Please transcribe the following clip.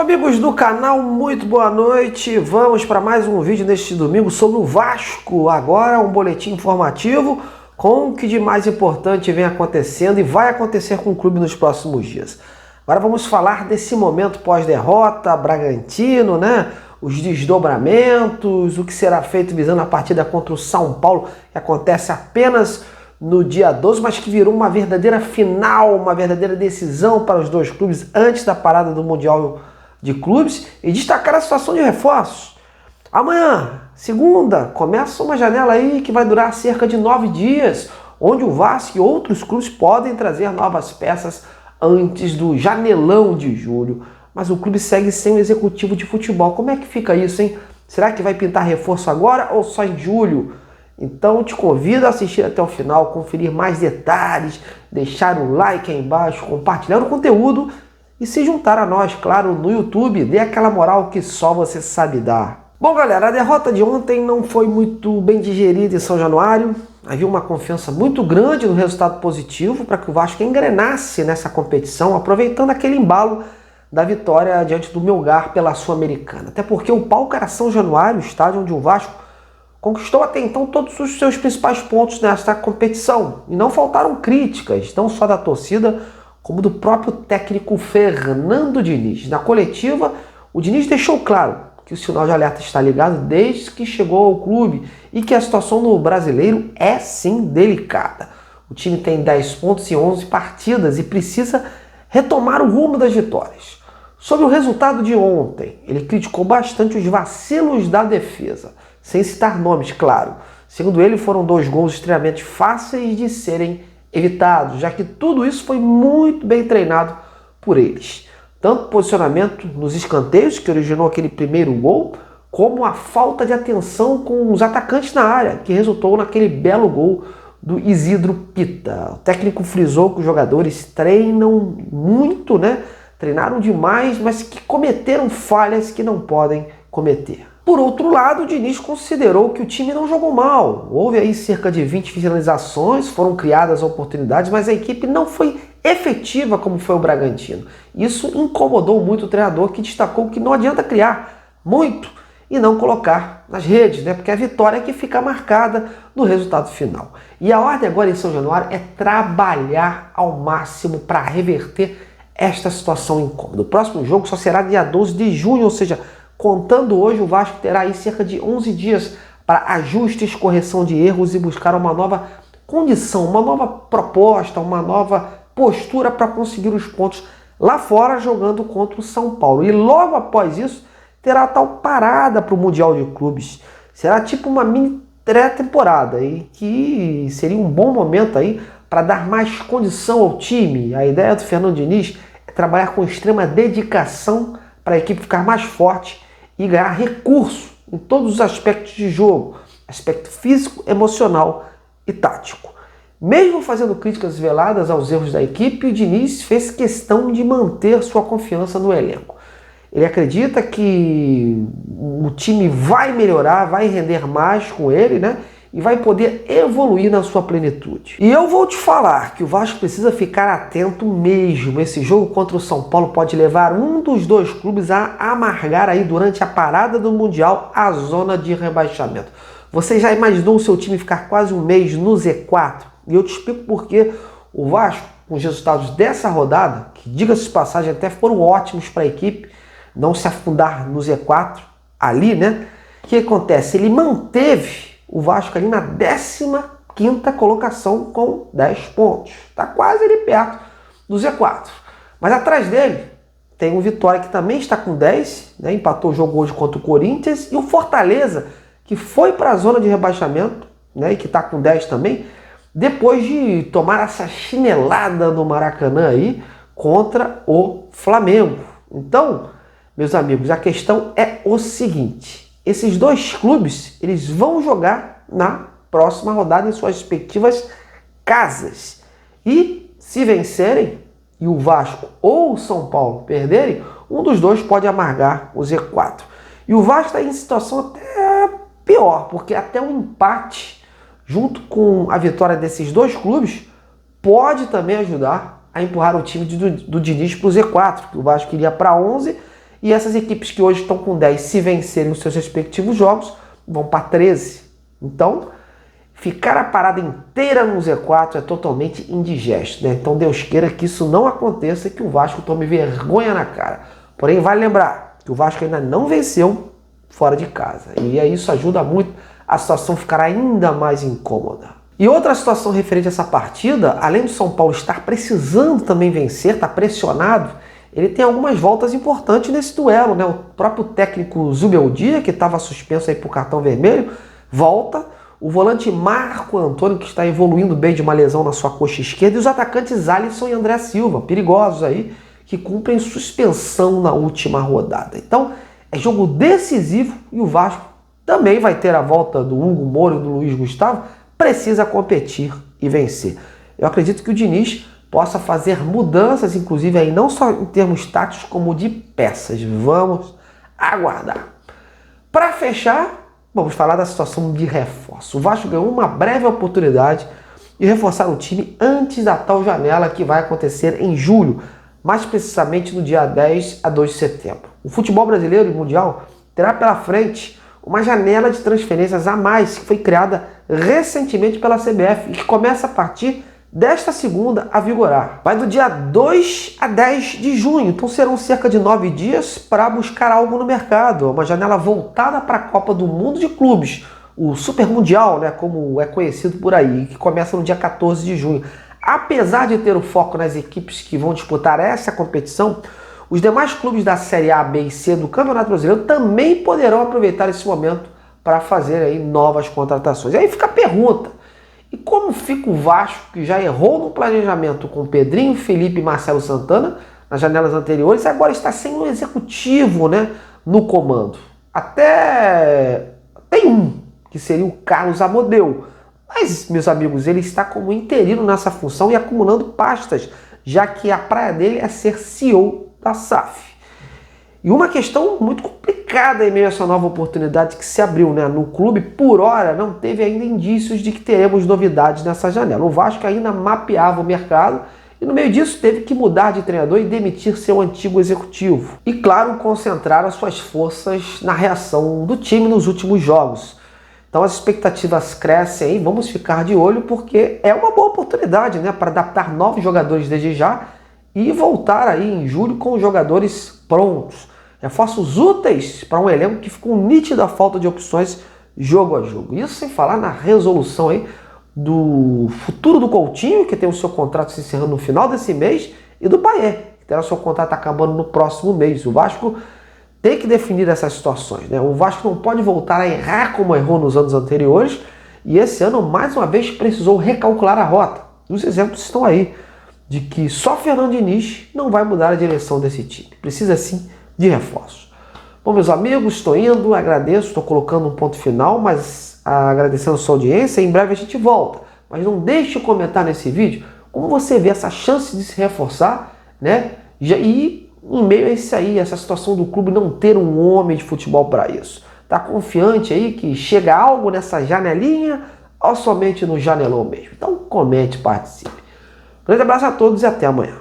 Amigos do canal, muito boa noite. Vamos para mais um vídeo neste domingo sobre o Vasco. Agora um boletim informativo com o que de mais importante vem acontecendo e vai acontecer com o clube nos próximos dias. Agora vamos falar desse momento pós-derrota, Bragantino, né? Os desdobramentos, o que será feito visando a partida contra o São Paulo, que acontece apenas no dia 12, mas que virou uma verdadeira final, uma verdadeira decisão para os dois clubes antes da parada do Mundial de Clubes, e destacar a situação de reforços. Amanhã, segunda, começa uma janela aí que vai durar cerca de 9 dias, onde o Vasco e outros clubes podem trazer novas peças antes do janelão de julho. Mas o clube segue sem um executivo de futebol. Como é que fica isso, hein? Será que vai pintar reforço agora ou só em julho? Então te convido a assistir até o final, conferir mais detalhes, deixar o like aí embaixo, compartilhar o conteúdo e se juntar a nós, claro, no YouTube. Dê aquela moral que só você sabe dar. Bom, galera, a derrota de ontem não foi muito bem digerida em São Januário. Havia uma confiança muito grande no resultado positivo para que o Vasco engrenasse nessa competição, aproveitando aquele embalo da vitória diante do Melgar pela Sul-Americana. Até porque o palco era São Januário, o estádio onde o Vasco conquistou até então todos os seus principais pontos nesta competição. E não faltaram críticas, não só da torcida, como do próprio técnico Fernando Diniz. Na coletiva, o Diniz deixou claro que o sinal de alerta está ligado desde que chegou ao clube e que a situação no Brasileiro é sim delicada. O time tem 10 pontos em 11 partidas e precisa retomar o rumo das vitórias. Sobre o resultado de ontem, ele criticou bastante os vacilos da defesa, sem citar nomes, claro. Segundo ele, foram 2 gols extremamente fáceis de serem evitados, já que tudo isso foi muito bem treinado por eles. Tanto o posicionamento nos escanteios, que originou aquele primeiro gol, como a falta de atenção com os atacantes na área, que resultou naquele belo gol do Isidro Pita. O técnico frisou que os jogadores treinam muito, né? Treinaram demais, mas que cometeram falhas que não podem cometer. Por outro lado, o Diniz considerou que o time não jogou mal. Houve aí cerca de 20 finalizações, foram criadas oportunidades, mas a equipe não foi efetiva como foi o Bragantino. Isso incomodou muito o treinador, que destacou que não adianta criar muito e não colocar nas redes, né? Porque a vitória é que fica marcada no resultado final. E a ordem agora em São Januário é trabalhar ao máximo para reverter esta situação incômoda. O próximo jogo só será dia 12 de junho, ou seja, contando hoje, o Vasco terá aí cerca de 11 dias para ajustes, correção de erros e buscar uma nova condição, uma nova proposta, uma nova postura para conseguir os pontos lá fora, jogando contra o São Paulo. E logo após isso, terá a tal parada para o Mundial de Clubes. Será tipo uma mini pré-temporada, e que seria um bom momento aí para dar mais condição ao time. A ideia do Fernando Diniz é trabalhar com extrema dedicação para a equipe ficar mais forte e ganhar recurso em todos os aspectos de jogo, aspecto físico, emocional e tático. Mesmo fazendo críticas veladas aos erros da equipe, o Diniz fez questão de manter sua confiança no elenco. Ele acredita que o time vai melhorar, vai render mais com ele, né? E vai poder evoluir na sua plenitude. E eu vou te falar que o Vasco precisa ficar atento mesmo. Esse jogo contra o São Paulo pode levar um dos dois clubes a amargar aí durante a parada do Mundial a zona de rebaixamento. Você já imaginou o seu time ficar quase um mês no Z4? E eu te explico por que o Vasco, com os resultados dessa rodada, que diga-se de passagem até foram ótimos para a equipe, não se afundar no Z4 ali, né? O que acontece? Ele manteve o Vasco ali na 15ª colocação com 10 pontos. Está quase ali perto do Z4. Mas atrás dele tem o Vitória, que também está com 10, né? Empatou o jogo hoje contra o Corinthians. E o Fortaleza, que foi para a zona de rebaixamento, né? E que está com 10 também, depois de tomar essa chinelada no Maracanã aí contra o Flamengo. Então, meus amigos, a questão é o seguinte: esses dois clubes, eles vão jogar na próxima rodada em suas respectivas casas. E se vencerem, e o Vasco ou o São Paulo perderem, um dos dois pode amargar o Z4. E o Vasco está em situação até pior, porque até um empate, junto com a vitória desses dois clubes, pode também ajudar a empurrar o time do Diniz para o Z4. O Vasco iria para 11 E essas equipes que hoje estão com 10, se vencerem os seus respectivos jogos, vão para 13. Então, ficar a parada inteira no Z4 é totalmente indigesto, né? Então Deus queira que isso não aconteça, que o Vasco tome vergonha na cara. Porém, vale lembrar que o Vasco ainda não venceu fora de casa. E aí isso ajuda muito a situação ficar ainda mais incômoda. E outra situação referente a essa partida, além do São Paulo estar precisando também vencer, está pressionado, ele tem algumas voltas importantes nesse duelo, né? O próprio técnico Zubeldia, que estava suspenso aí por cartão vermelho, volta. O volante Marco Antônio, que está evoluindo bem de uma lesão na sua coxa esquerda, e os atacantes Alisson e André Silva, perigosos aí, que cumprem suspensão na última rodada. Então, é jogo decisivo e o Vasco também vai ter a volta do Hugo Moura e do Luiz Gustavo, precisa competir e vencer. Eu acredito que o Diniz possa fazer mudanças, inclusive aí não só em termos táticos, como de peças. Vamos aguardar. Para fechar, vamos falar da situação de reforço. O Vasco ganhou uma breve oportunidade de reforçar o time antes da tal janela que vai acontecer em julho, mais precisamente no dia 10 a 2 de setembro. O futebol brasileiro e mundial terá pela frente uma janela de transferências a mais que foi criada recentemente pela CBF e que começa a partir desta segunda a vigorar. Vai do dia 2 a 10 de junho, então serão cerca de 9 dias para buscar algo no mercado. Uma janela voltada para a Copa do Mundo de Clubes, o Super Mundial, né, como é conhecido por aí, que começa no dia 14 de junho. Apesar de ter o foco nas equipes que vão disputar essa competição, os demais clubes da Série A, B e C do Campeonato Brasileiro também poderão aproveitar esse momento para fazer aí novas contratações. E aí fica a pergunta, e como fica o Vasco, que já errou no planejamento com Pedrinho, Felipe e Marcelo Santana nas janelas anteriores, e agora está sem um executivo, né, no comando? Até tem um, que seria o Carlos Amodeu. Mas, meus amigos, ele está como interino nessa função e acumulando pastas, já que a praia dele é ser CEO da SAF. E uma questão muito complicada em meio a essa nova oportunidade que se abriu, né, no clube. Por hora, não teve ainda indícios de que teremos novidades nessa janela. O Vasco ainda mapeava o mercado e no meio disso teve que mudar de treinador e demitir seu antigo executivo. E claro, concentrar as suas forças na reação do time nos últimos jogos. Então as expectativas crescem aí, vamos ficar de olho porque é uma boa oportunidade, né, para adaptar novos jogadores desde já e voltar aí em julho com os jogadores prontos. Reforços úteis para um elenco que ficou nítida a falta de opções jogo a jogo. Isso sem falar na resolução aí do futuro do Coutinho, que tem o seu contrato se encerrando no final desse mês, e do Payet, que terá o seu contrato acabando no próximo mês. O Vasco tem que definir essas situações, né? O Vasco não pode voltar a errar como errou nos anos anteriores, e esse ano, mais uma vez, precisou recalcular a rota. Os exemplos estão aí, de que só Fernando Diniz não vai mudar a direção desse time. Precisa sim de reforços. Bom, meus amigos, estou indo, agradeço, estou colocando um ponto final, mas agradecendo a sua audiência, em breve a gente volta. Mas não deixe de comentar nesse vídeo como você vê essa chance de se reforçar, né? E em meio a isso aí, essa situação do clube não ter um homem de futebol para isso. Tá confiante aí que chega algo nessa janelinha ou somente no janelão mesmo? Então comente, participe. Grande abraço a todos e até amanhã.